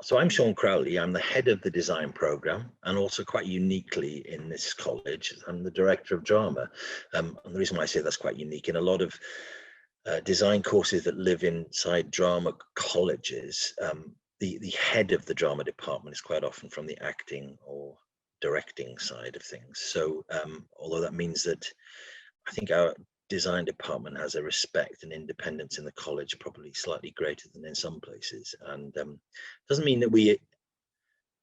So I'm Sean Crowley. I'm the head of the design program, and also quite uniquely in this college, I'm the director of drama. And the reason why I say that's quite unique, in a lot of design courses that live inside drama colleges, the head of the drama department is quite often from the acting or directing side of things. So although that means that I think our design department has a respect and independence in the college probably slightly greater than in some places, and doesn't mean that we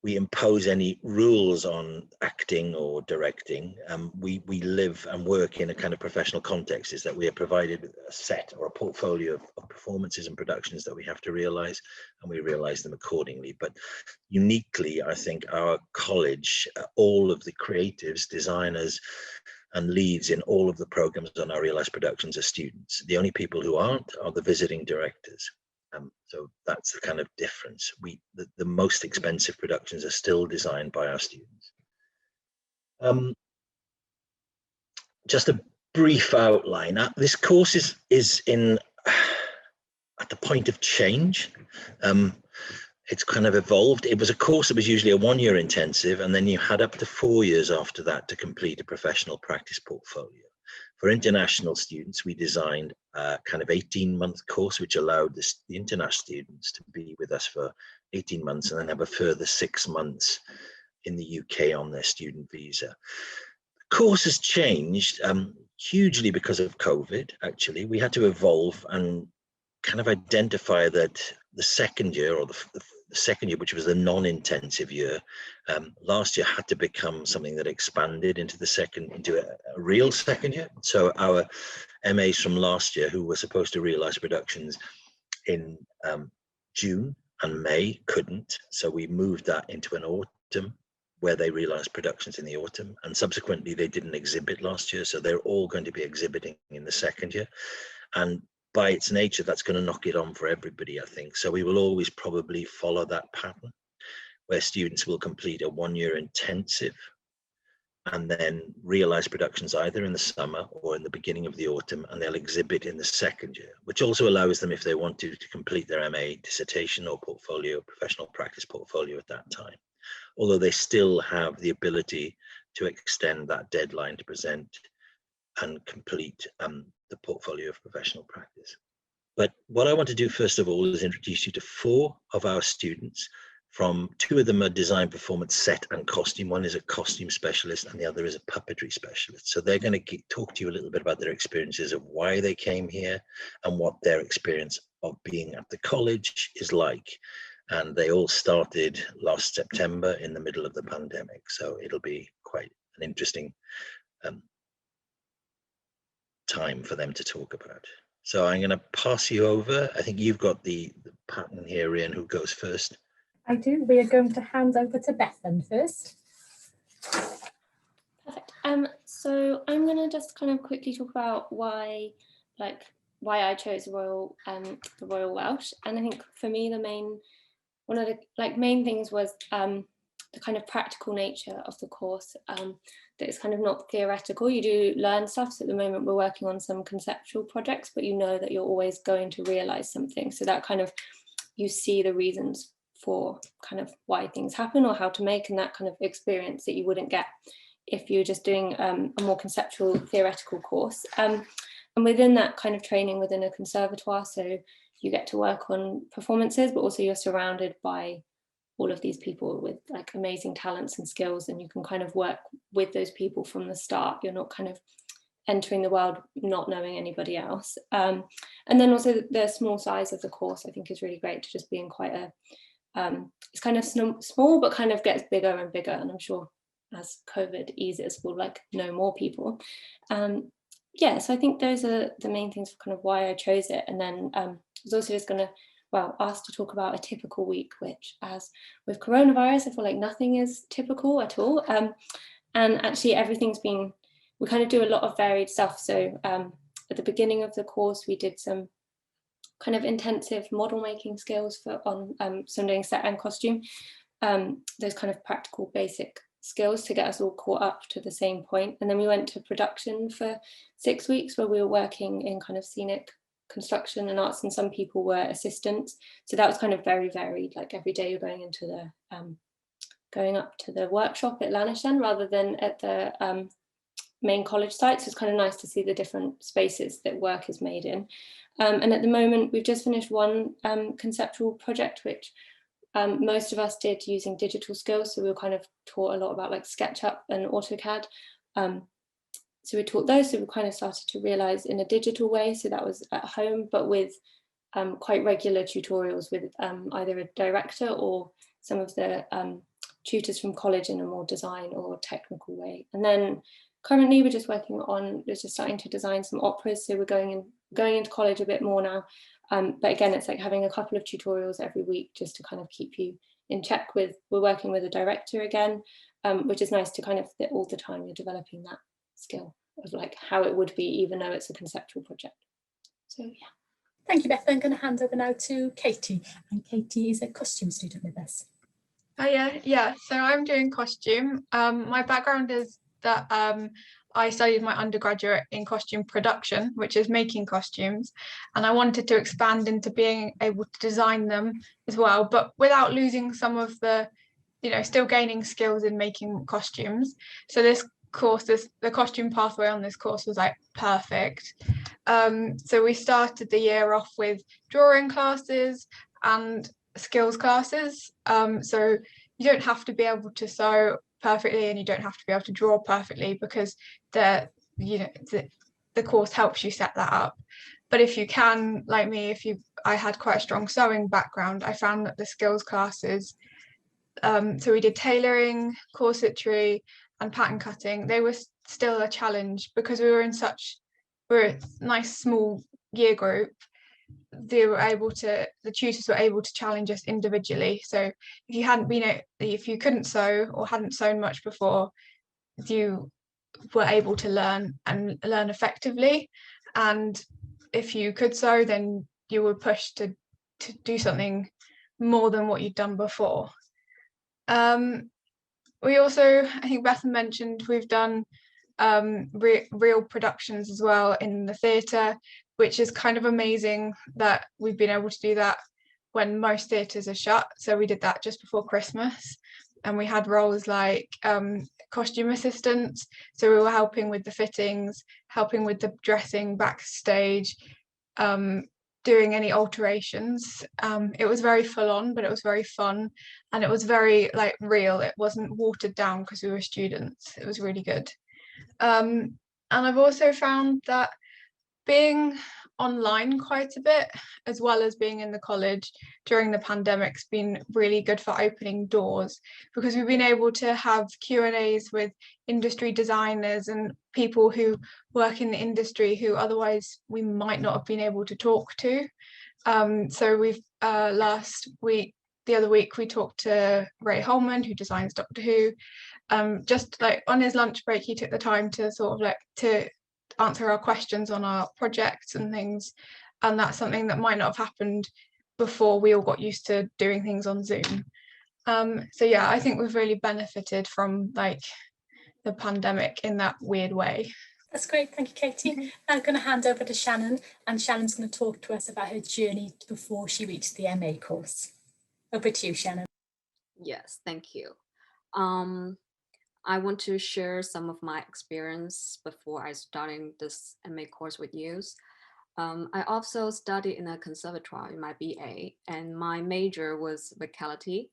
impose any rules on acting or directing. We live and work in a kind of professional context, is that we are provided with a set or a portfolio of performances and productions that we have to realize, and we realize them accordingly. But uniquely, I think our college, all of the creatives, designers, and leads in all of the programs on our Realize Productions are students. The only people who aren't are the visiting directors. So that's the kind of difference. The most expensive productions are still designed by our students. Just a brief outline. This course is in at the point of change. It's kind of evolved. It was a course that was usually a 1-year intensive, and then you had up to 4 years after that to complete a professional practice portfolio. For international students, we designed a kind of 18-month course, which allowed the international students to be with us for 18 months and then have a further 6 months in the UK on their student visa. The course has changed hugely because of COVID, actually. We had to evolve and kind of identify that the second year, or the second year, which was a non-intensive year, last year had to become something that expanded into a real second year. So our MAs from last year, who were supposed to realize productions in June and May, couldn't. So we moved that into an autumn, where they realized productions in the autumn, and subsequently they didn't exhibit last year. So they're all going to be exhibiting in the second year. And by its nature, that's going to knock it on for everybody, I think. So we will always probably follow that pattern, where students will complete a 1-year intensive and then realize productions either in the summer or in the beginning of the autumn, and they'll exhibit in the second year, which also allows them, if they want to complete their MA dissertation or portfolio, professional practice portfolio at that time. Although they still have the ability to extend that deadline to present and complete the portfolio of professional practice. But what I want to do first of all is introduce you to 4 of our students. From 2 of them are design, performance, set and costume. One is a costume specialist and the other is a puppetry specialist. So they're going to talk to you a little bit about their experiences of why they came here and what their experience of being at the college is like. And they all started last September in the middle of the pandemic. So it'll be quite an interesting time for them to talk about. So I'm going to pass you over. I think you've got the pattern here, Ian, who goes first. I do. We are going to hand over to Beth then first. Perfect. So I'm going to just kind of quickly talk about why I chose the Royal Welsh. And I think for me, one of the main things was the kind of practical nature of the course, that it's kind of not theoretical. You do learn stuff. So at the moment we're working on some conceptual projects, but you know that you're always going to realize something. So that kind of, you see the reasons for kind of why things happen or how to make, and that kind of experience that you wouldn't get if you're just doing a more conceptual theoretical course. And within that kind of training within a conservatoire, so you get to work on performances, but also you're surrounded by all of these people with like amazing talents and skills, and you can kind of work with those people from the start. You're not kind of entering the world not knowing anybody else. And then also the small size of the course, I think, is really great to just be in quite a, it's kind of small, but kind of gets bigger and bigger. And I'm sure as COVID eases, we'll like know more people. Yeah, so I think those are the main things for kind of why I chose it. And then I was also just going to, asked to talk about a typical week, which, as with coronavirus, I feel like nothing is typical at all. And actually we kind of do a lot of varied stuff. So at the beginning of the course, we did some kind of intensive model making skills on some doing set and costume, those kind of practical basic skills to get us all caught up to the same point. And then we went to production for 6 weeks, where we were working in kind of scenic construction and arts, and some people were assistants. So that was kind of very varied. Like every day you're going into the going up to the workshop at Llanishen rather than at the main college site. So it's kind of nice to see the different spaces that work is made in. And at the moment, we've just finished one conceptual project, which most of us did using digital skills. So we were kind of taught a lot about like SketchUp and AutoCAD. So we taught those, so we kind of started to realize in a digital way. So that was at home, but with quite regular tutorials with either a director or some of the tutors from college in a more design or technical way. And then currently we're just starting to design some operas. So we're going into college a bit more now. But again, it's like having a couple of tutorials every week just to kind of keep you in check with, we're working with a director again, which is nice to kind of, all the time you're developing that skill of like how it would be, even though it's a conceptual project. So yeah. Thank you, Beth. I'm going to hand over now to Katie, and Katie is a costume student with us. Oh yeah. So I'm doing costume. My background is that I studied my undergraduate in costume production, which is making costumes, and I wanted to expand into being able to design them as well, but without losing some of the, still gaining skills in making costumes. So this course, the costume pathway on this course was like perfect. So we started the year off with drawing classes and skills classes. So you don't have to be able to sew perfectly and you don't have to be able to draw perfectly, because the course helps you set that up. But if you can, like me, I had quite a strong sewing background, I found that the skills classes, so we did tailoring, corsetry and pattern cutting, they were still a challenge because we're a nice small year group. The tutors were able to challenge us individually. So if you couldn't sew or hadn't sewn much before, you were able to learn effectively. And if you could sew, then you were pushed to do something more than what you'd done before. We also, I think Beth mentioned, we've done real productions as well in the theatre, which is kind of amazing that we've been able to do that when most theatres are shut. So we did that just before Christmas, and we had roles like costume assistants. So we were helping with the fittings, helping with the dressing backstage, doing any alterations. It was very full on, but it was very fun, and it was very like real. It wasn't watered down because we were students. It was really good. And I've also found that being online quite a bit, as well as being in the college during the pandemic's been really good for opening doors, because we've been able to have Q&As with industry designers and people who work in the industry who otherwise we might not have been able to talk to. So we've the other week we talked to Ray Holman, who designs Doctor Who. Just like on his lunch break, he took the time to sort of like to answer our questions on our projects and things, and that's something that might not have happened before we all got used to doing things on Zoom. So yeah, I think we've really benefited from like the pandemic in that weird way. That's great, thank you, Katie. I'm going to hand over to Shannon, and Shannon's going to talk to us about her journey before she reached the MA course. Over to you, Shannon. Yes, thank you. I want to share some of my experience before I started this MA course with you. I also studied in a conservatoire in my BA, and my major was vocality.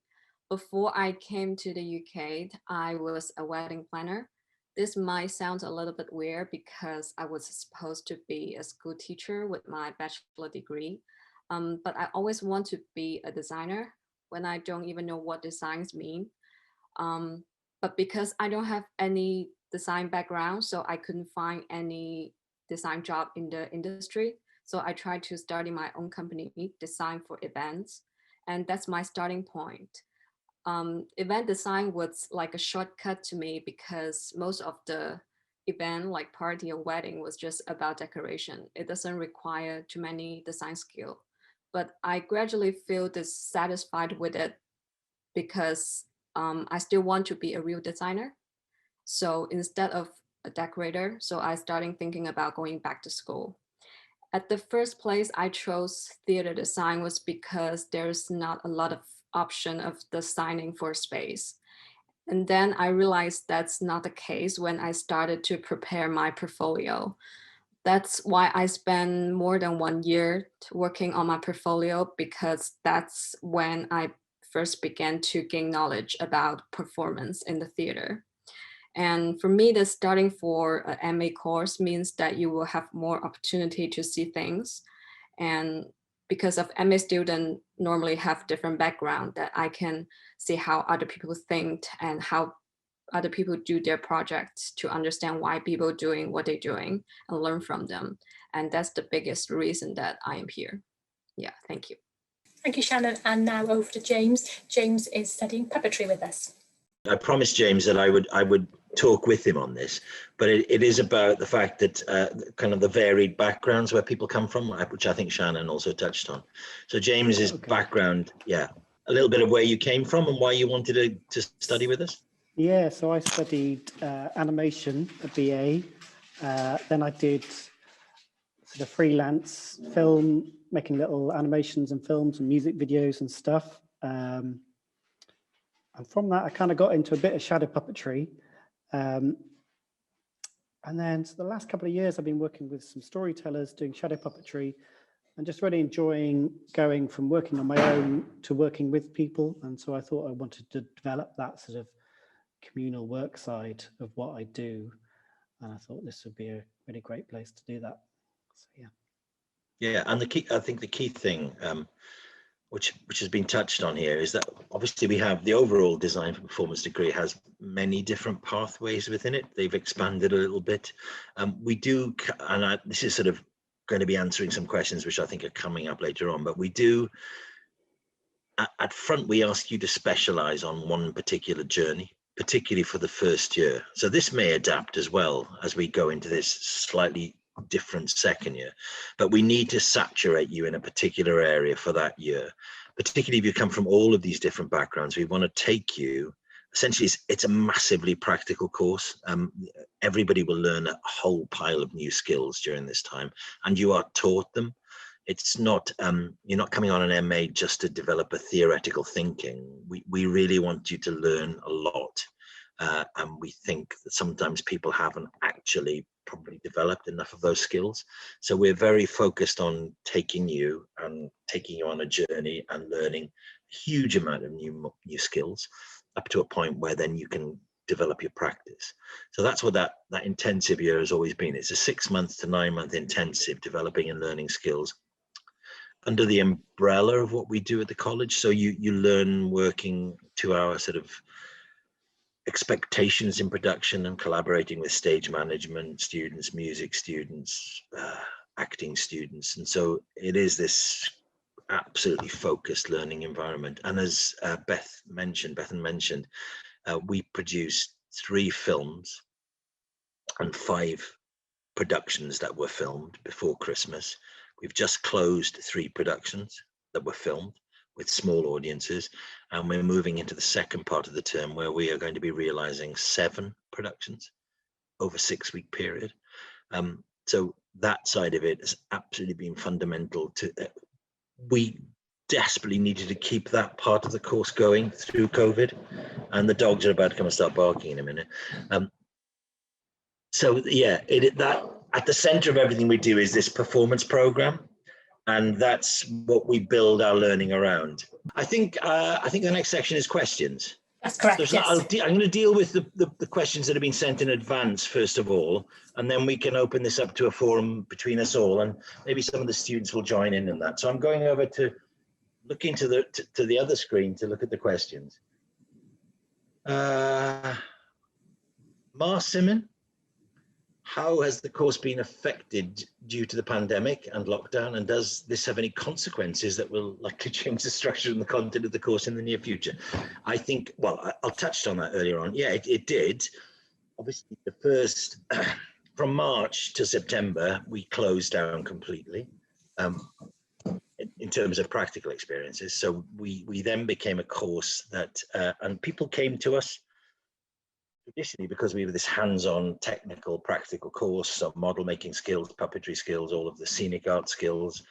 Before I came to the UK, I was a wedding planner. This might sound a little bit weird because I was supposed to be a school teacher with my bachelor degree, but I always want to be a designer when I don't even know what designs mean. But because I don't have any design background, so I couldn't find any design job in the industry. So I tried to start my own company, design for events. And that's my starting point. Event design was like a shortcut to me because most of the event, like party or wedding, was just about decoration. It doesn't require too many design skills. But I gradually feel dissatisfied with it because I still want to be a real designer. So instead of a decorator, so I started thinking about going back to school. At the first place, I chose theater design was because there's not a lot of option of designing for space. And then I realized that's not the case when I started to prepare my portfolio. That's why I spent more than 1 year working on my portfolio, because that's when I first began to gain knowledge about performance in the theater. And for me, the starting for an MA course means that you will have more opportunity to see things. And because of MA students normally have different background, that I can see how other people think and how other people do their projects, to understand why people doing what they're doing and learn from them. And that's the biggest reason that I am here. Yeah, thank you. Thank you, Shannon. And now over to James. James is studying puppetry with us. I promised James that I would talk with him on this, but it is about the fact that kind of the varied backgrounds where people come from, which I think Shannon also touched on. So James's background, yeah, a little bit of where you came from and why you wanted to study with us. Yeah, so I studied animation at BA. Then I did sort of freelance film, making little animations and films and music videos and stuff. And from that, I kind of got into a bit of shadow puppetry. And then so the last couple of years, I've been working with some storytellers doing shadow puppetry and just really enjoying going from working on my own to working with people. And so I thought I wanted to develop that sort of communal work side of what I do. And I thought this would be a really great place to do that. So, yeah. Yeah, and I think the key thing, which has been touched on here, is that obviously we have the overall design for performance degree has many different pathways within it. They've expanded a little bit. We do, and this is sort of going to be answering some questions which I think are coming up later on, but we do, at front, we ask you to specialize on one particular journey, particularly for the first year. So this may adapt as well as we go into this slightly different second year, but we need to saturate you in a particular area for that year, particularly if you come from all of these different backgrounds. We want to take you, essentially it's a massively practical course. Everybody will learn a whole pile of new skills during this time, and you are taught them. It's not, you're not coming on an MA just to develop a theoretical thinking. We really want you to learn a lot. And we think that sometimes people haven't actually probably developed enough of those skills. So we're very focused on taking you on a journey and learning a huge amount of new skills up to a point where then you can develop your practice. So that's what that intensive year has always been. It's a 6 month to 9 month intensive developing and learning skills under the umbrella of what we do at the college. So you learn working to our sort of expectations in production and collaborating with stage management students, music students, acting students. And so it is this absolutely focused learning environment. And as Bethan mentioned, we produced 3 films and 5 productions that were filmed before Christmas. We've just closed 3 productions that were filmed with small audiences, and we're moving into the second part of the term where we are going to be realizing 7 productions over a 6-week period. So that side of it has absolutely been fundamental to, we desperately needed to keep that part of the course going through COVID, and the dogs are about to come and start barking in a minute. So yeah, that at the center of everything we do is this performance program. And that's what we build our learning around. I think the next section is questions. That's correct. So Yes. I'm going to deal with the questions that have been sent in advance first of all, and then we can open this up to a forum between us all, and maybe some of the students will join in that. So I'm going over to look into the other screen to look at the questions. Mar Simon, how has the course been affected due to the pandemic and lockdown, and does this have any consequences that will likely change the structure and the content of the course in the near future? I think, well, I touched on that earlier on. Yeah, it did. Obviously, the first, from March to September, we closed down completely in terms of practical experiences. So we then became a course that, and people came to us traditionally, because we were this hands-on technical practical course, so model making skills, puppetry skills, all of the scenic art skills,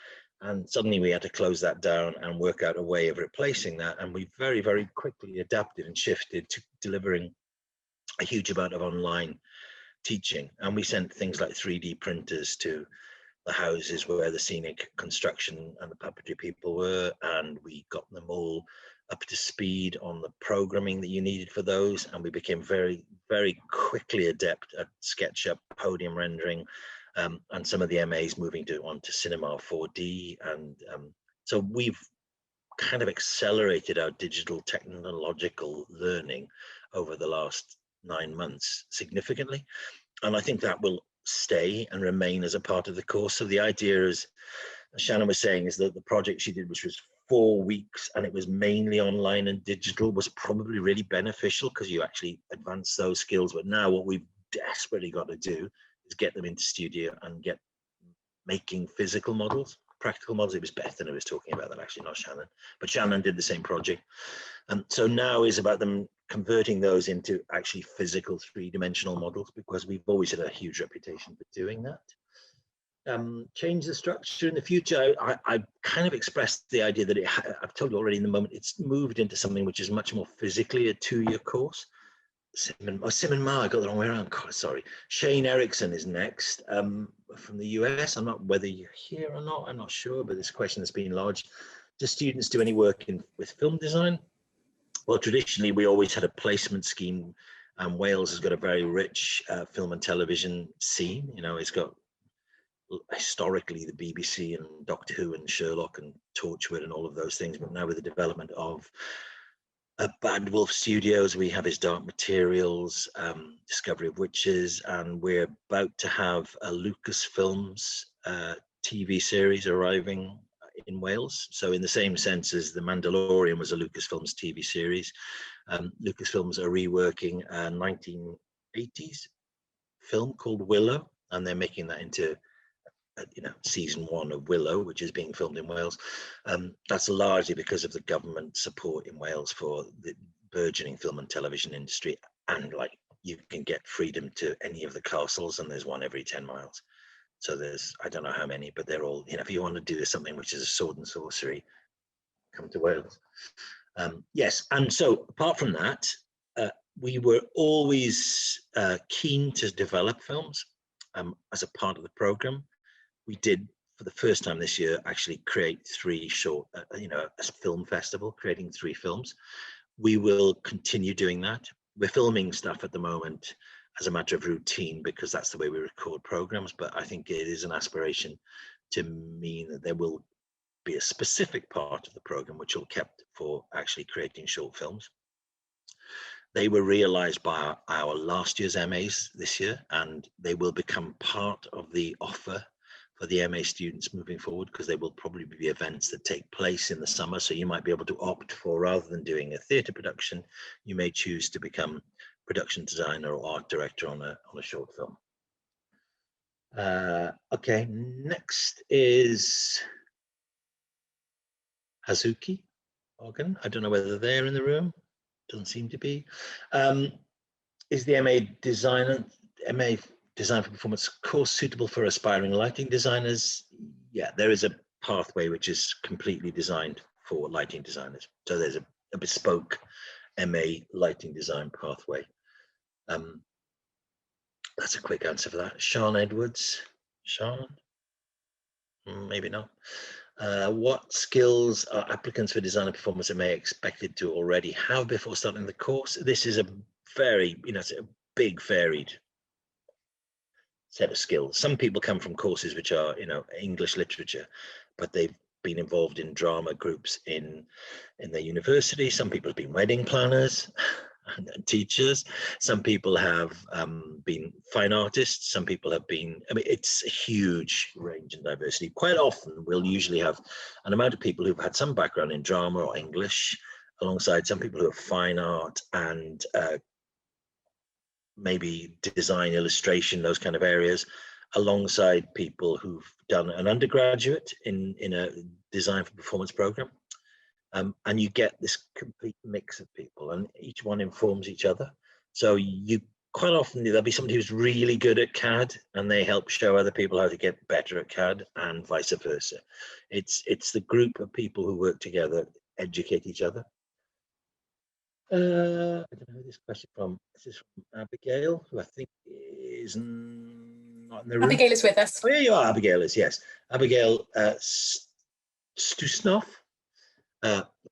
and suddenly we had to close that down and work out a way of replacing that, and we very, very quickly adapted and shifted to delivering a huge amount of online teaching. And we sent things like 3D printers to the houses where the scenic construction and the puppetry people were, and we got them all up to speed on the programming that you needed for those, and we became very, very quickly adept at SketchUp, podium rendering, and some of the MAs moving on to Cinema 4D. And so we've kind of accelerated our digital technological learning over the last 9 months significantly, and I think that will stay and remain as a part of the course. So the idea is, as Shannon was saying, is that the project she did, which was 4 weeks and it was mainly online and digital, was probably really beneficial because you actually advance those skills. But now what we've desperately got to do is get them into studio and get making physical models, practical models. It was Bethany who was talking about that, actually, not Shannon, but Shannon did the same project. And so now is about them converting those into actually physical 3-dimensional models, because we've always had a huge reputation for doing that. Change the structure in the future. I kind of expressed the idea that I've told you already in the moment, it's moved into something which is much more physically a 2-year course. Simon Ma, I got the wrong way around. God, sorry. Shane Erickson is next from the US. I'm not whether you're here or not, I'm not sure, but this question has been lodged. Do students do any work with film design? Well, traditionally, we always had a placement scheme, and Wales has got a very rich film and television scene. You know, it's got historically the BBC and Doctor Who and Sherlock and Torchwood and all of those things, but now with the development of Bad Wolf Studios, we have his Dark Materials, Discovery of Witches, and we're about to have a Lucasfilms TV series arriving in Wales. So in the same sense as The Mandalorian was a Lucasfilms TV series, Lucasfilms are reworking a 1980s film called Willow, and they're making that into season 1 of Willow, which is being filmed in Wales. That's largely because of the government support in Wales for the burgeoning film and television industry, and like you can get freedom to any of the castles, and there's one every 10 miles. So there's, I don't know how many, but they're all, if you want to do something which is a sword and sorcery, come to Wales. Yes, and so apart from that, we were always keen to develop films as a part of the program. We did, for the first time this year, actually create 3 short, a film festival, creating 3 films. We will continue doing that. We're filming stuff at the moment as a matter of routine because that's the way we record programs, but I think it is an aspiration to mean that there will be a specific part of the program which will be kept for actually creating short films. They were realized by our last year's MAs this year, and they will become part of the offer for the MA students moving forward, because they will probably be events that take place in the summer. So you might be able to opt for, rather than doing a theatre production, you may choose to become production designer or art director on a short film. Okay, next is Hazuki Organ. I don't know whether they're in the room. Doesn't seem to be. Is the MA Design for Performance course suitable for aspiring lighting designers? Yeah, there is a pathway which is completely designed for lighting designers. So there's a bespoke MA lighting design pathway. That's a quick answer for that. Sean Edwards. Sean? Maybe not. What skills are applicants for design and performance MA expected to already have before starting the course? This is a very, it's a big varied set of skills. Some people come from courses which are, English literature, but they've been involved in drama groups in their university. Some people have been wedding planners and teachers. Some people have been fine artists. Some people have been, it's a huge range and diversity. Quite often we'll usually have an amount of people who've had some background in drama or English, alongside some people who have fine art and maybe design, illustration, those kind of areas, alongside people who've done an undergraduate in a design for performance program. And you get this complete mix of people, and each one informs each other. So you quite often there'll be somebody who's really good at CAD and they help show other people how to get better at CAD, and vice versa. It's the group of people who work together, educate each other. I don't know who this question from. This is from Abigail, who I think is not in the room. Abigail is with us. Oh, yeah, you are. Abigail is, yes. Abigail Stusnoff.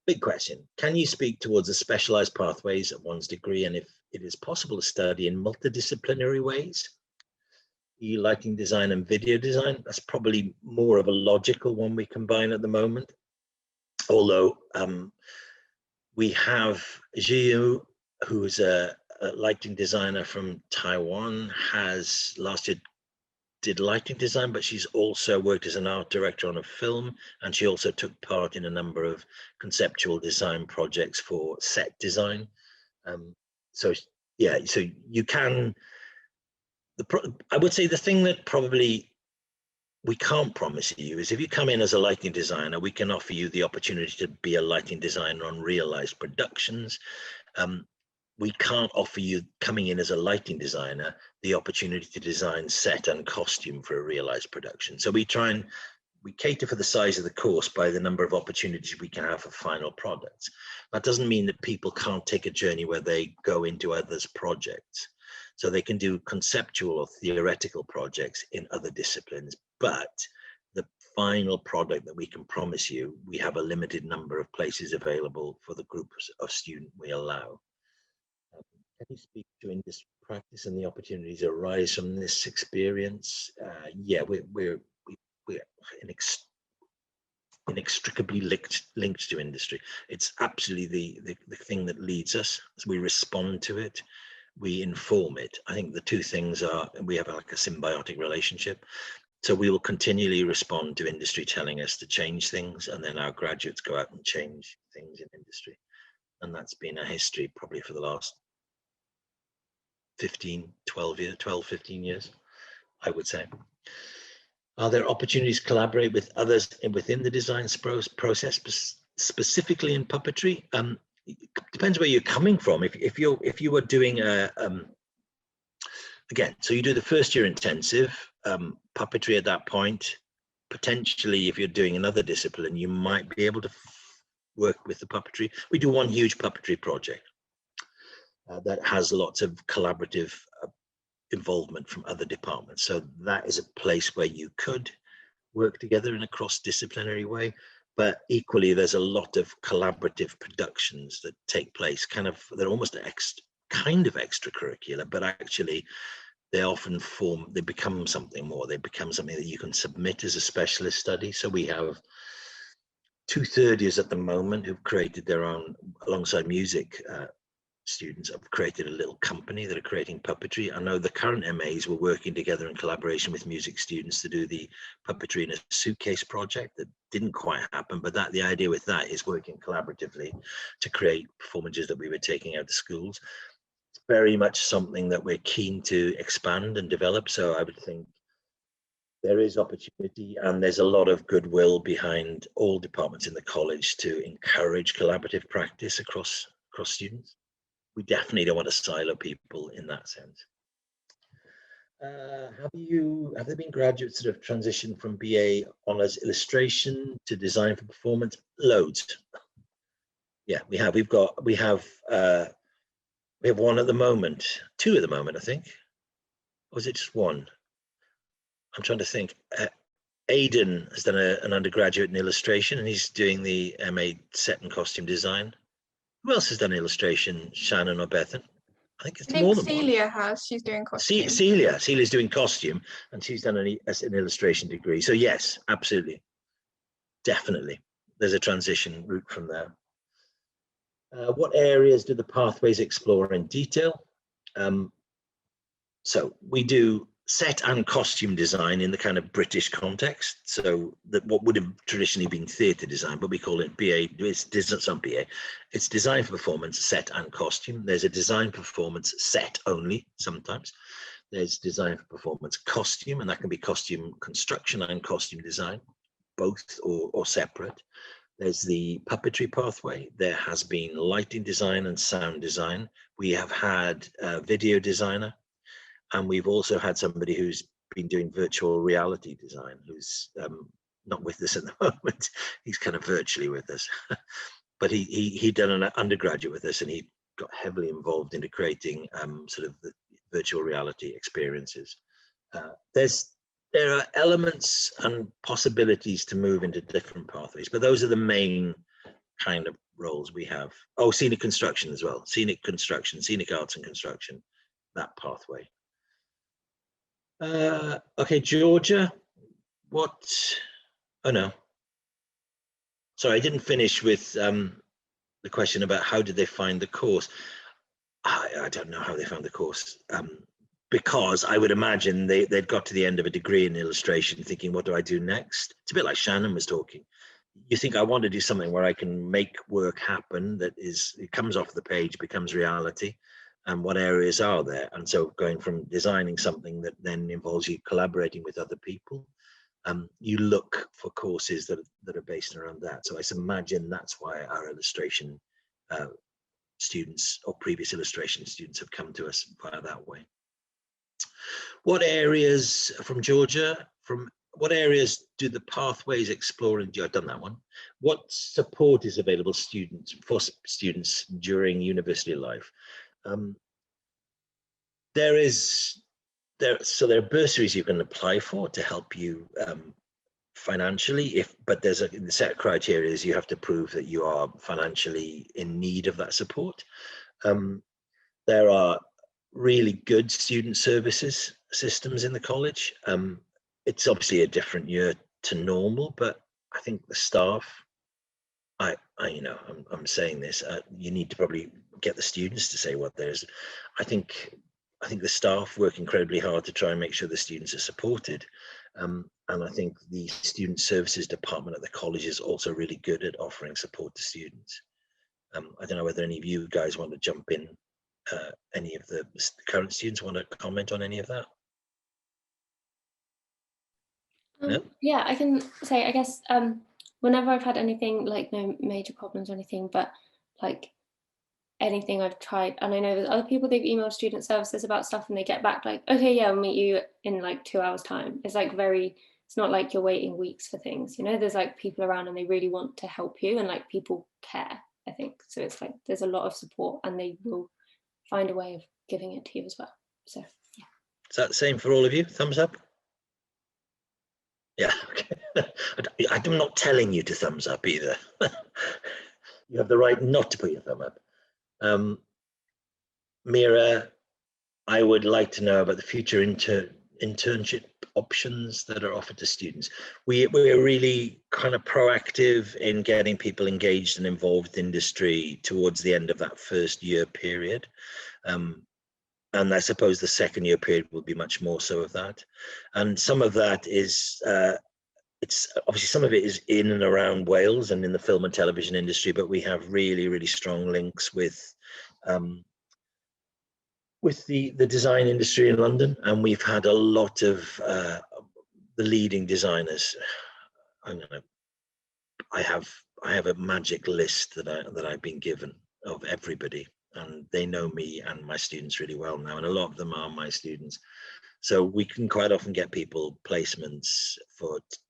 Big question. Can you speak towards the specialized pathways of one's degree, and if it is possible to study in multidisciplinary ways? Lighting design and video design, that's probably more of a logical one we combine at the moment. Although we have Jiu, who's a lighting designer from Taiwan, has last year did lighting design, but she's also worked as an art director on a film, and she also took part in a number of conceptual design projects for set design. So yeah, so you can, I would say the thing that probably we can't promise you is if you come in as a lighting designer, we can offer you the opportunity to be a lighting designer on realized productions. We can't offer you, coming in as a lighting designer, the opportunity to design set and costume for a realized production. So we cater for the size of the course by the number of opportunities we can have for final products. That doesn't mean that people can't take a journey where they go into others' projects. So they can do conceptual or theoretical projects in other disciplines, but the final product that we can promise you, we have a limited number of places available for the groups of students we allow. Can you speak to industry practice and the opportunities that arise from this experience? Yeah, we're inextricably linked to industry. It's absolutely the thing that leads us. As we respond to it, we inform it. I think the two things are, we have like a symbiotic relationship. So we will continually respond to industry telling us to change things, and then our graduates go out and change things in industry. And that's been a history probably for the last 15 years, I would say. Are there opportunities to collaborate with others within the design process, specifically in puppetry? It depends where you're coming from. If you were doing again, so you do the first year intensive puppetry at that point. Potentially, if you're doing another discipline, you might be able to work with the puppetry. We do one huge puppetry project that has lots of collaborative involvement from other departments. So that is a place where you could work together in a cross-disciplinary way. But equally, there's a lot of collaborative productions that take place. They're almost kind of extracurricular, but actually, they often become something more. They become something that you can submit as a specialist study. So we have 2 third years at the moment who've created their own, alongside music students, have created a little company that are creating puppetry. I know the current MAs were working together in collaboration with music students to do the puppetry in a suitcase project that didn't quite happen, but the idea with that is working collaboratively to create performances that we were taking out to schools. It's very much something that we're keen to expand and develop. So I would think there is opportunity, and there's a lot of goodwill behind all departments in the college to encourage collaborative practice across students. We definitely don't want to silo people in that sense. Have there been graduates that have transitioned from BA Honours Illustration to Design for Performance? Loads. Yeah, we have. We have one at the moment, 2 at the moment, I think. Or was it just 1? I'm trying to think. Aidan has done an undergraduate in illustration, and he's doing the MA set and costume design. Who else has done illustration? Shannon or Bethan? I think it's more than Celia one. has. She's doing costume. Celia's doing costume, and she's done an illustration degree. So yes, absolutely, definitely, there's a transition route from there. What areas do the pathways explore in detail? So we do set and costume design in the kind of British context. So that what would have traditionally been theatre design, but we call it BA. It's not BA. It's design for performance, set and costume. There's a design performance set only sometimes. There's design for performance costume, and that can be costume construction and costume design, both or separate. There's the puppetry pathway. There has been lighting design and sound design. We have had a video designer, and we've also had somebody who's been doing virtual reality design, who's not with us at the moment. He's kind of virtually with us, but he done an undergraduate with us, and he got heavily involved into creating sort of the virtual reality experiences. There are elements and possibilities to move into different pathways, but those are the main kind of roles we have. Oh, scenic construction as well. Scenic construction, scenic arts and construction, that pathway. Okay, Georgia, what? Oh no. Sorry, I didn't finish with the question about how did they find the course. I don't know how they found the course. Because I would imagine they'd got to the end of a degree in illustration thinking, what do I do next? It's a bit like Shannon was talking. You think, I want to do something where I can make work happen that it comes off the page, becomes reality, and what areas are there? And so going from designing something that then involves you collaborating with other people, you look for courses that are based around that. So I imagine that's why our illustration students or previous illustration students have come to us via that way. What areas from Georgia, what areas do the pathways explore? And I've done that one. What support is available for students during university life? There are bursaries you can apply for to help you financially, but there's a set of criteria. You have to prove that you are financially in need of that support. There are really good student services systems in the college. It's obviously a different year to normal, but I think the staff, I'm saying this, you need to probably get the students to say what there's. I think the staff work incredibly hard to try and make sure the students are supported. And I think the student services department at the college is also really good at offering support to students. I don't know whether any of you guys want to jump in. Any of the current students want to comment on any of that? No? Yeah, I can say, I guess, whenever I've had anything, like no major problems or anything, but like anything I've tried, and I know there's other people, they've emailed student services about stuff and they get back like, okay, yeah, I'll meet you in like 2 hours time. It's like it's not like you're waiting weeks for things, there's like people around and they really want to help you, and like people care, I think. So it's like there's a lot of support and they will find a way of giving it to you as well. So yeah. Is that the same for all of you? Thumbs up? Yeah, okay. I'm not telling you to thumbs up either. You have the right not to put your thumb up. Mira, I would like to know about the future internship options that are offered to students. We're really kind of proactive in getting people engaged and involved in industry towards the end of that first year period. And I suppose the second year period will be much more so of that. And some of that is, it's obviously some of it is in and around Wales and in the film and television industry, but we have really, really strong links with the design industry in London. And we've had a lot of the leading designers. I don't know, I have a magic list that I've been given of everybody. And they know me and my students really well now, and a lot of them are my students. So we can quite often get people placements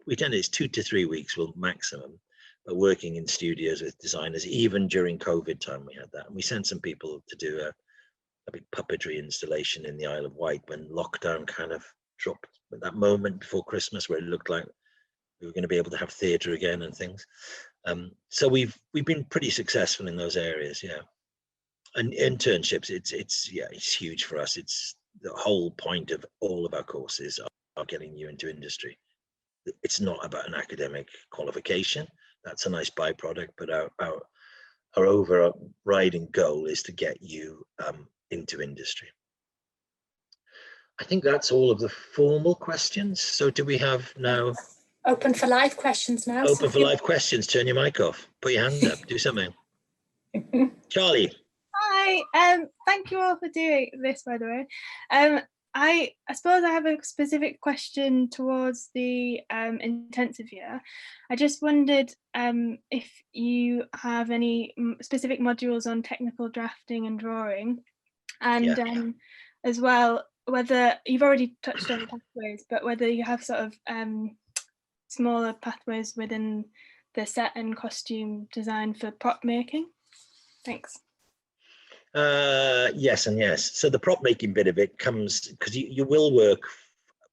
we tend it's 2 to 3 weeks maximum, but working in studios with designers. Even during COVID time, we had that. And we sent some people to do a big puppetry installation in the Isle of Wight when lockdown kind of dropped at that moment before Christmas, where it looked like we were going to be able to have theatre again and things. So we've been pretty successful in those areas, yeah. And internships, it's huge for us. It's the whole point of all of our courses are getting you into industry. It's not about an academic qualification. That's a nice byproduct, but our overriding goal is to get you into industry. I think that's all of the formal questions. So do we have now? Open for live questions now. Open for live questions. Turn your mic off. Put your hand up. Do something. Charlie. Hi, thank you all for doing this, by the way. I suppose I have a specific question towards the intensive year. I just wondered if you have any specific modules on technical drafting and drawing, and as well, whether you've already touched on pathways, but whether you have sort of smaller pathways within the set and costume design for prop making. Thanks. Yes and yes. So the prop making bit of it comes because you will work.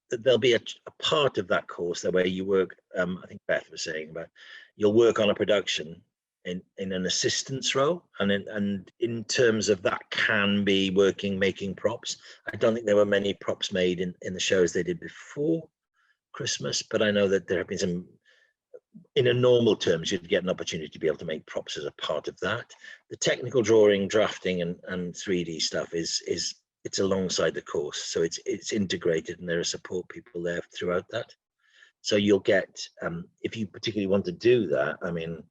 There'll be a part of that course there where you work. I think Beth was saying about you'll work on a production in an assistance role, and in terms of that can be making props. I don't think there were many props made in the shows they did before Christmas, but I know that there have been some. In a normal terms, you'd get an opportunity to be able to make props as a part of that. The technical drawing, drafting, and 3D stuff it's alongside the course, so it's integrated, and there are support people there throughout that. So you'll get if you particularly want to do that. I mean,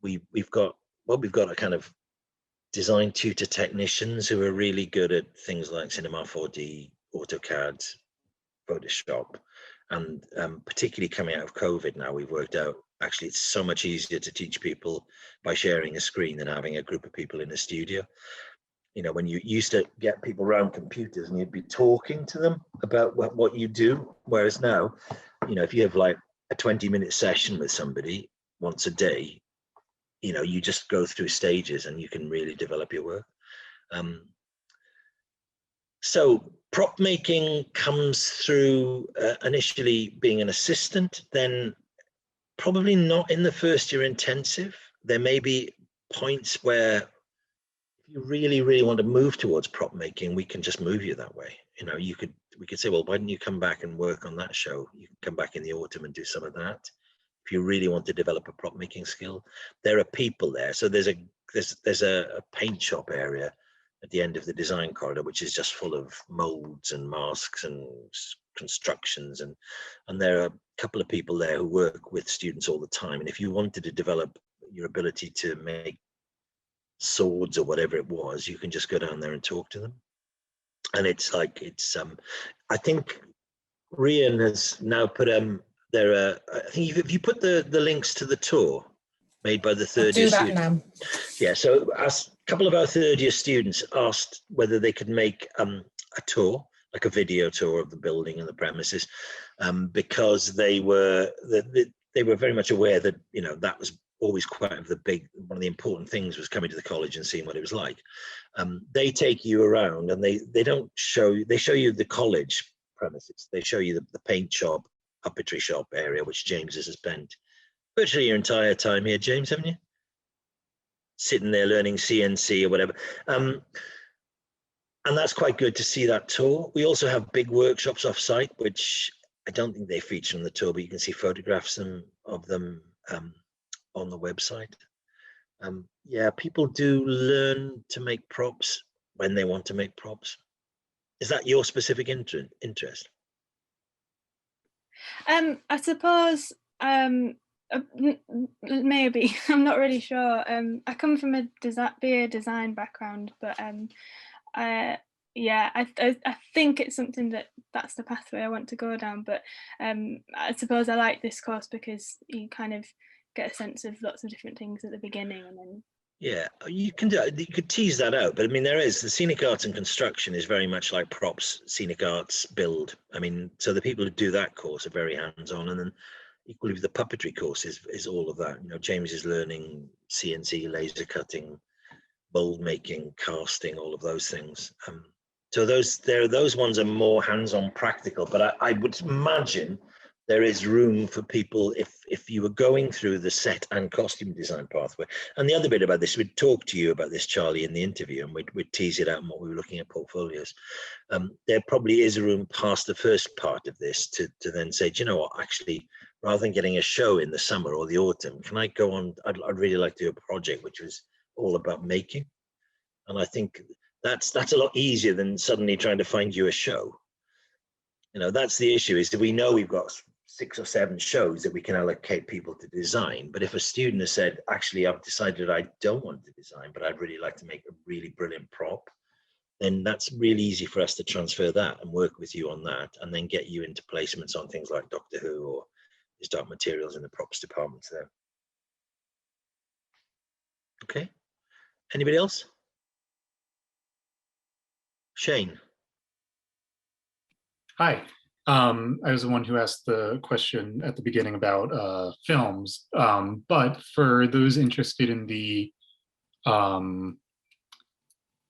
we've got a kind of design tutor technicians who are really good at things like Cinema 4D, AutoCAD, Photoshop. And particularly coming out of COVID now, we've worked out actually it's so much easier to teach people by sharing a screen than having a group of people in a studio. You know, when you used to get people around computers and you'd be talking to them about what you do, whereas now, you know, if you have like a 20-minute session with somebody once a day, you know, you just go through stages and you can really develop your work. So prop making comes through initially being an assistant, then probably not in the first year intensive. There may be points where if you really, really want to move towards prop making, we can just move you that way. You know, we could say, well, why don't you come back and work on that show? You can come back in the autumn and do some of that. If you really want to develop a prop making skill, there are people there. So there's a paint shop area at the end of the design corridor, which is just full of molds and masks and constructions, and there are a couple of people there who work with students all the time. And if you wanted to develop your ability to make swords or whatever it was, you can just go down there and talk to them. And it's like I think Rian has now put I think if you put the links to the tour made by the third year students. Now. Yeah, so a couple of our third year students asked whether they could make a tour, like a video tour of the building and the premises, because they were very much aware that, you know, that was always quite one of the important things was coming to the college and seeing what it was like. They take you around and they show you the college premises. They show you the paint shop, puppetry shop area, which James has spent virtually your entire time here, James, haven't you? Sitting there learning CNC or whatever. And that's quite good to see that tour. We also have big workshops off site, which I don't think they feature on the tour, but you can see photographs of them on the website. Yeah, people do learn to make props when they want to make props. Is that your specific interest? I suppose maybe. I'm not really sure. I come from a design background, but yeah, I think it's something that's the pathway I want to go down. But I suppose I like this course because you kind of get a sense of lots of different things at the beginning, and then. Yeah, you could tease that out, but I mean, the scenic arts and construction is very much like props, scenic arts, build. I mean, so the people who do that course are very hands-on, and then equally the puppetry course is all of that. You know, James is learning CNC, laser cutting, mold making, casting, all of those things. So those ones are more hands-on practical, but I would imagine there is room for people if you were going through the set and costume design pathway. And the other bit about this, we'd talk to you about this, Charlie, in the interview, and we'd tease it out in what we were looking at portfolios. There probably is a room past the first part of this to then say, do you know what, actually, rather than getting a show in the summer or the autumn, can I go on, I'd really like to do a project which was all about making. And I think that's a lot easier than suddenly trying to find you a show. You know, that's the issue, is that we know we've got 6 or 7 shows that we can allocate people to design. But if a student has said, actually, I've decided I don't want to design, but I'd really like to make a really brilliant prop, then that's really easy for us to transfer that and work with you on that, and then get you into placements on things like Doctor Who or His Dark Materials in the props department there. Okay, anybody else? Shane. Hi. I was the one who asked the question at the beginning about films, but for those interested in the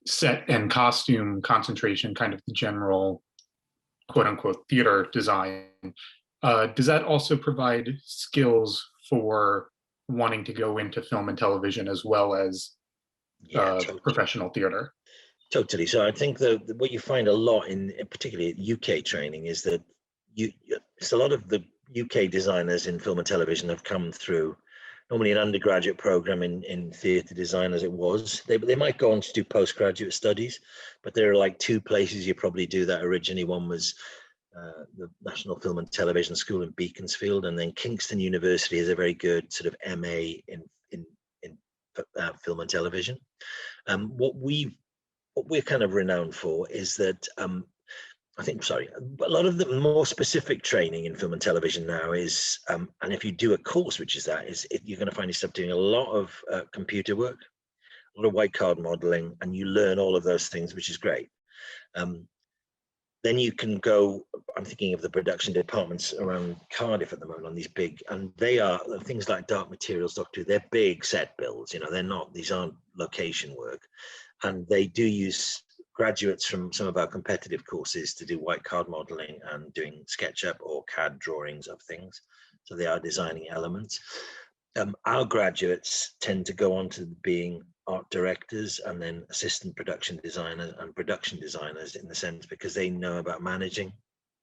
set and costume concentration, kind of the general quote unquote theater design, does that also provide skills for wanting to go into film and television as well as Totally. professional theater? Totally. So I think what you find a lot in particularly UK training is that it's a lot of the UK designers in film and television have come through normally an undergraduate program in theatre design as it was. They might go on to do postgraduate studies, but there are like two places you probably do that originally. One was the National Film and Television School in Beaconsfield, and then Kingston University is a very good sort of MA in film and television. What we're kind of renowned for is that a lot of the more specific training in film and television now is, and if you do a course, which is you're going to find yourself doing a lot of computer work, a lot of white card modeling, and you learn all of those things, which is great. Then you can go, I'm thinking of the production departments around Cardiff at the moment on these big, and they are things like Dark Materials, Doctor Who, they're big set builds, these aren't location work. And they do use graduates from some of our competitive courses to do white card modeling and doing SketchUp or CAD drawings of things. So they are designing elements. Our graduates tend to go on to being art directors and then assistant production designers and production designers, in the sense because they know about managing.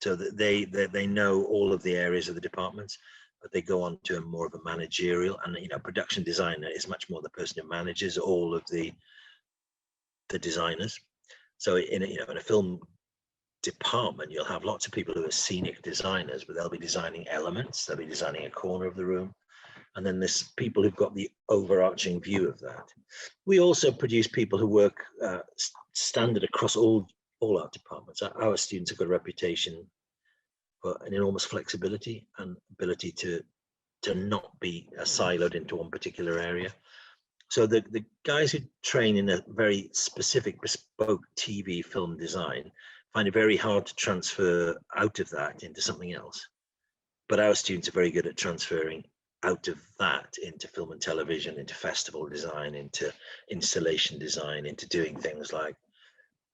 So that they know all of the areas of the departments, but they go on to more of a managerial, and production designer is much more the person who manages all of the designers. So in a film department, you'll have lots of people who are scenic designers, but they'll be designing elements, they'll be designing a corner of the room, and then there's people who've got the overarching view of that. We also produce people who work standard across all our departments. Our students have got a reputation for an enormous flexibility and ability to not be siloed into one particular area. So the guys who train in a very specific, bespoke TV film design find it very hard to transfer out of that into something else. But our students are very good at transferring out of that into film and television, into festival design, into installation design, into doing things like,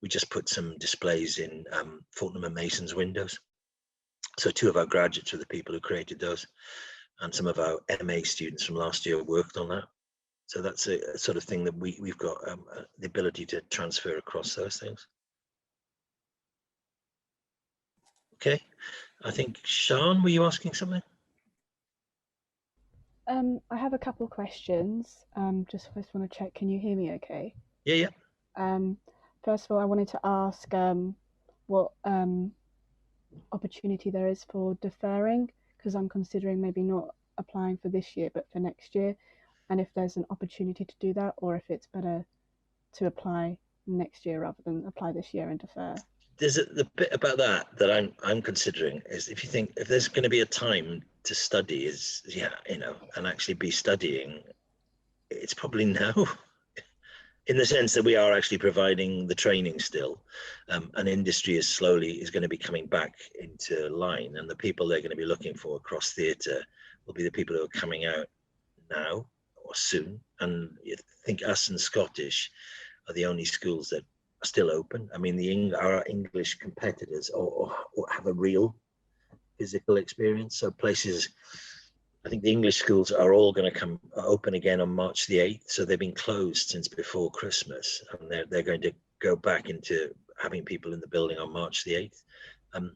we just put some displays in Fortnum & Mason's windows. So 2 of our graduates were the people who created those, and some of our MA students from last year worked on that. So that's a sort of thing that we've got the ability to transfer across those things. Okay, I think Sian, were you asking something? I have a couple of questions. Just first want to check, can you hear me okay? Yeah. First of all, I wanted to ask what opportunity there is for deferring, because I'm considering maybe not applying for this year, but for next year. And if there's an opportunity to do that, or if it's better to apply next year rather than apply this year and defer. There's the bit about that I'm considering is, if you think if there's going to be a time to study and actually be studying, it's probably now, in the sense that we are actually providing the training still, and industry is going to be coming back into line, and the people they're going to be looking for across theatre will be the people who are coming out now or soon. And you think us and Scottish are the only schools that are still open. I mean, our English competitors or have a real physical experience. So places, I think the English schools are all going to come open again on March the 8th. So they've been closed since before Christmas, and they're going to go back into having people in the building on March the 8th.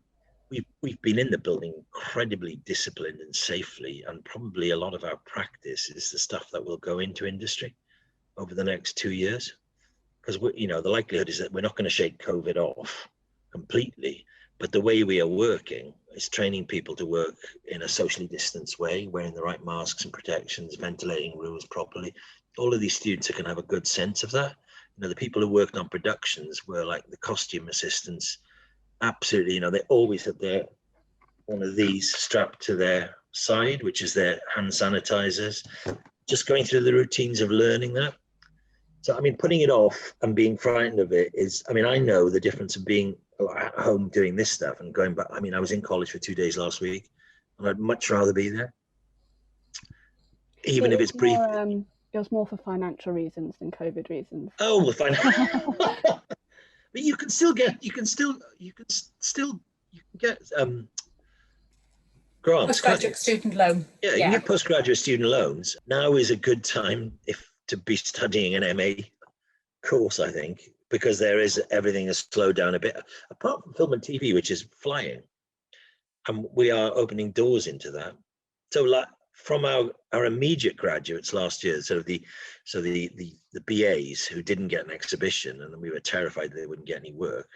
We've been in the building incredibly disciplined and safely, and probably a lot of our practice is the stuff that will go into industry over the next 2 years. Because the likelihood is that we're not going to shake COVID off completely, but the way we are working is training people to work in a socially distanced way, wearing the right masks and protections, ventilating rooms properly. All of these students are going to have a good sense of that. You know, the people who worked on productions were like the costume assistants. Absolutely, you know, they always had one of these strapped to their side, which is their hand sanitizers. Just going through the routines of learning that. So, I mean, putting it off and being frightened of it is, I mean, I know the difference of being at home doing this stuff and going back. I mean, I was in college for 2 days last week, and I'd much rather be there. Even if it's brief. It was more for financial reasons than COVID reasons. Oh, well, fine. But you can get grants. Postgraduate student loan. Yeah, you can get postgraduate student loans. Now is a good time to be studying an MA course, I think, because everything has slowed down a bit, apart from film and TV, which is flying. And we are opening doors into that. So like from our immediate graduates last year, the BAs who didn't get an exhibition, and we were terrified they wouldn't get any work,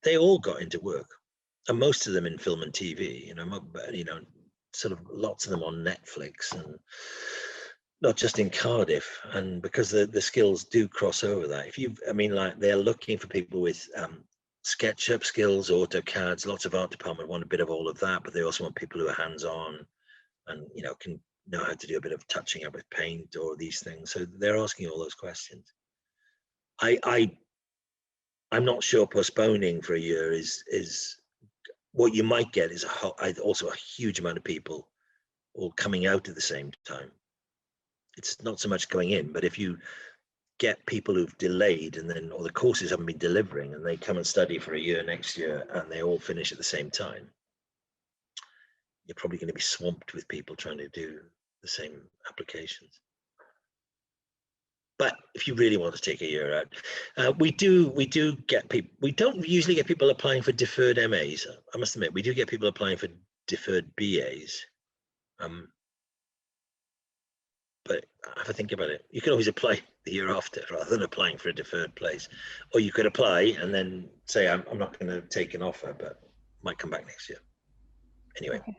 they all got into work. And most of them in film and TV, you know, sort of lots of them on Netflix, and not just in Cardiff. And because the skills do cross over that. Like they're looking for people with SketchUp skills, AutoCADs, lots of art department want a bit of all of that, but they also want people who are hands-on and, you know, can know how to do a bit of touching up with paint or these things. So they're asking all those questions. I'm not sure postponing for a year is what you might get is also a huge amount of people all coming out at the same time. It's not so much going in, but if you get people who've delayed or the courses haven't been delivering and they come and study for a year next year and they all finish at the same time, you're probably going to be swamped with people trying to do the same applications. But if you really want to take a year out, we do get people. We don't usually get people applying for deferred MAs. I must admit, we do get people applying for deferred BAs. But have a think about it. You can always apply the year after rather than applying for a deferred place. Or you could apply and then say, I'm not going to take an offer, but might come back next year. Anyway. Okay.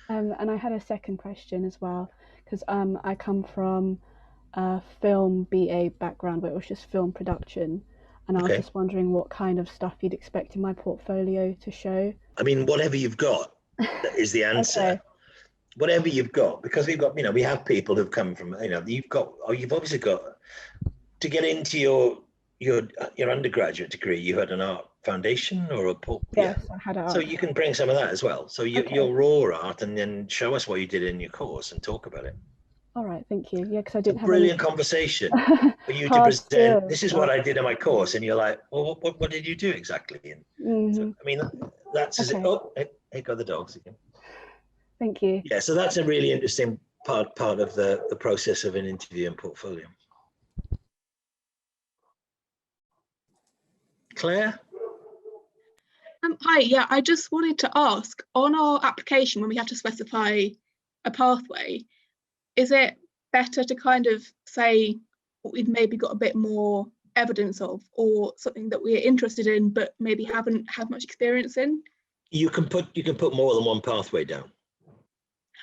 And I had a second question as well, because I come from a film BA background where it was just film production. And I was just wondering what kind of stuff you'd expect in my portfolio to show. I mean, whatever you've got is the answer. Okay. Whatever you've got, because we've got, you know, we have people who've come from, you know, you've obviously got to get into your undergraduate degree. You had an art foundation or a yes, I had art. So you can bring some of that as well. So your raw art, and then show us what you did in your course and talk about it. All right, thank you. Yeah, because I didn't have brilliant conversation for you to present. This is what I did in my course, and you're like, well, what did you do exactly? And so, I mean, that's okay. Oh, here go the dogs again. Thank you. Yeah, so that's a really interesting part of the process of an interview and portfolio. Claire? Hi, yeah, I just wanted to ask, on our application, when we have to specify a pathway, is it better to kind of say what we've maybe got a bit more evidence of, or something that we're interested in but maybe haven't had much experience in? You can put more than one pathway down.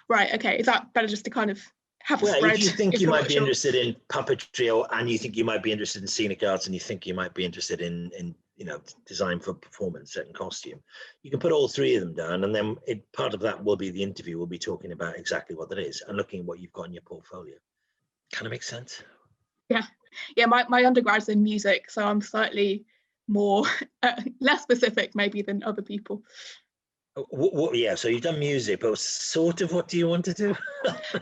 Right, okay. Is that better just to kind of have a spread? If you think you might be interested in puppetry, and you think you might be interested in scenic arts, and you think you might be interested in you know, design for performance, set and costume, you can put all three of them down, and then part of that will be the interview. We'll be talking about exactly what that is and looking at what you've got in your portfolio. Kind of makes sense. Yeah. My undergrad's in music, so I'm slightly more less specific maybe than other people. Yeah, so you've done music, but sort of what do you want to do?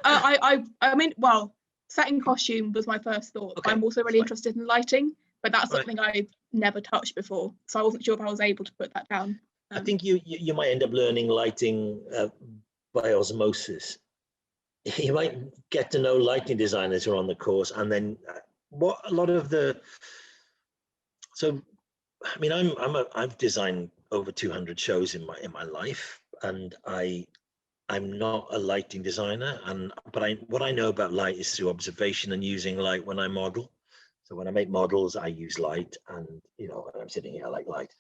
I mean, well, setting costume was my first thought. Okay, I'm also really interested in lighting, but that's something I've never touched before, so I wasn't sure if I was able to put that down. I think you might end up learning lighting by osmosis. You might get to know lighting designers who are on the course, and then so I mean, I've designed over 200 shows in my life, and I'm not a lighting designer, but what I know about light is through observation and using light when I model. So when I make models, I use light, and you know, when I'm sitting here, I like light.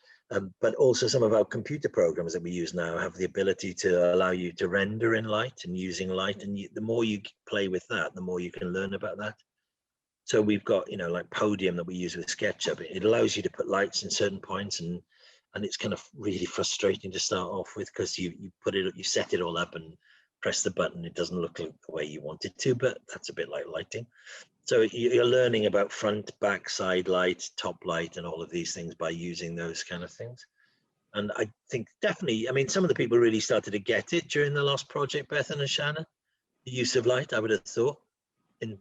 But also some of our computer programs that we use now have the ability to allow you to render in light and using light, and the more you play with that, the more you can learn about that. So we've got, you know, like Podium that we use with SketchUp. It allows you to put lights in certain points, and it's kind of really frustrating to start off with, because you set it all up and press the button. It doesn't look like the way you want it to, but that's a bit like lighting. So you're learning about front, back, side light, top light, and all of these things by using those kind of things. And I think definitely, I mean, some of the people really started to get it during the last project, Bethan and Shannon, the use of light, I would have thought, in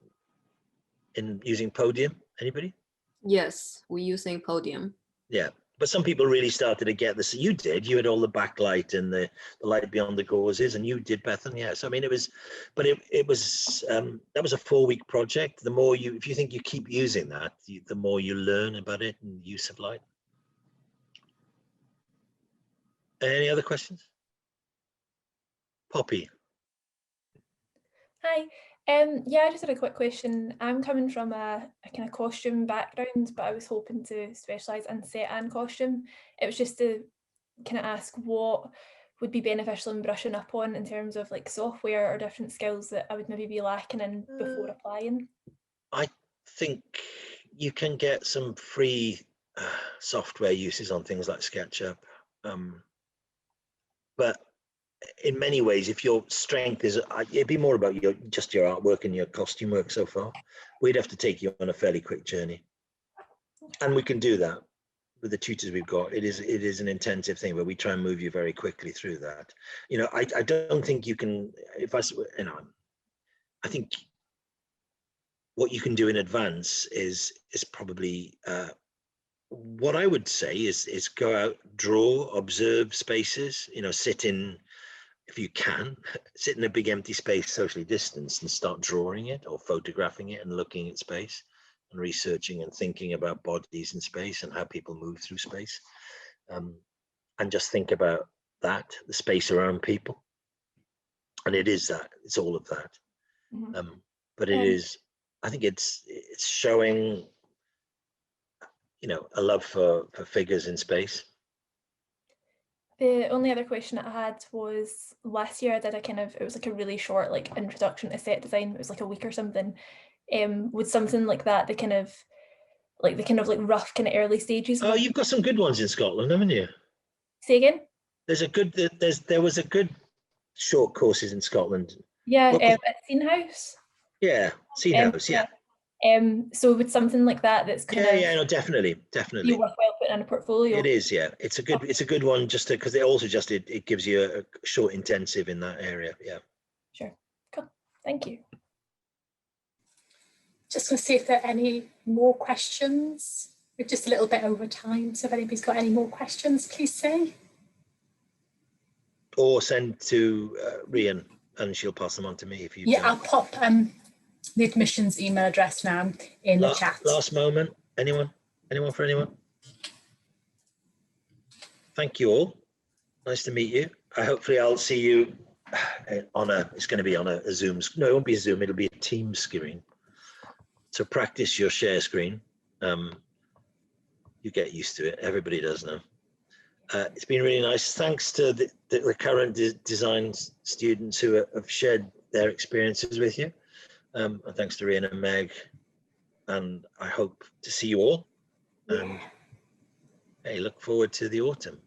using Podium. Anybody? Yes, we're using Podium. Yeah, but some people really started to get this. You did. You had all the backlight and the light beyond the gauzes, and you did, Bethan. Yeah. So I mean, it was that was a 4-week project. The more if you think you keep using that, the more you learn about it and use of light. Any other questions? Poppy. Hi. Yeah, I just had a quick question. I'm coming from a kind of costume background, but I was hoping to specialise in set and costume. It was just to kind of ask what would be beneficial in brushing up on in terms of like software or different skills that I would maybe be lacking in before applying. I think you can get some free software uses on things like SketchUp, but in many ways, if your strength is, it'd be more about your artwork and your costume work so far. We'd have to take you on a fairly quick journey, and we can do that with the tutors we've got. It is an intensive thing, but we try and move you very quickly through that. You know, I don't think you can. I think what you can do in advance is probably what I would say is go out, draw, observe spaces. You know, sit in. If you can, sit in a big empty space, socially distanced, and start drawing it or photographing it and looking at space and researching and thinking about bodies in space and how people move through space. And just think about that, the space around people. And it's all of that. Mm-hmm. But it is, I think it's showing, you know, a love for figures in space. The only other question I had was last year I did it was like a really short like introduction to set design. It was like a week or something. Would something like that, the kind of rough kind of early stages? Oh, you've got some good ones in Scotland, haven't you? Say again? There was a good short courses in Scotland. Yeah, at Scene House. Yeah, Scene House, yeah. So with something like that, that's kind of no, definitely. You worthwhile putting in a portfolio. It is, yeah. It's a good one, just because it gives you a short intensive in that area. Yeah. Sure. Cool. Thank you. Just want to see if there are any more questions. We're just a little bit over time, so if anybody's got any more questions, please say. Or send to Rhian, and she'll pass them on to me if you. Yeah, I'll pop the admissions email address now in the chat. Last moment. Anyone for anyone? Thank you all. Nice to meet you. Hopefully I'll see you it's going to be on a Zoom. No, it won't be a Zoom. It'll be a Teams screen. So practice your share screen. You get used to it. Everybody does now. It's been really nice. Thanks to the current design students who have shared their experiences with you. And thanks to Rhian and Meg. And I hope to see you all. And hey, look forward to the autumn.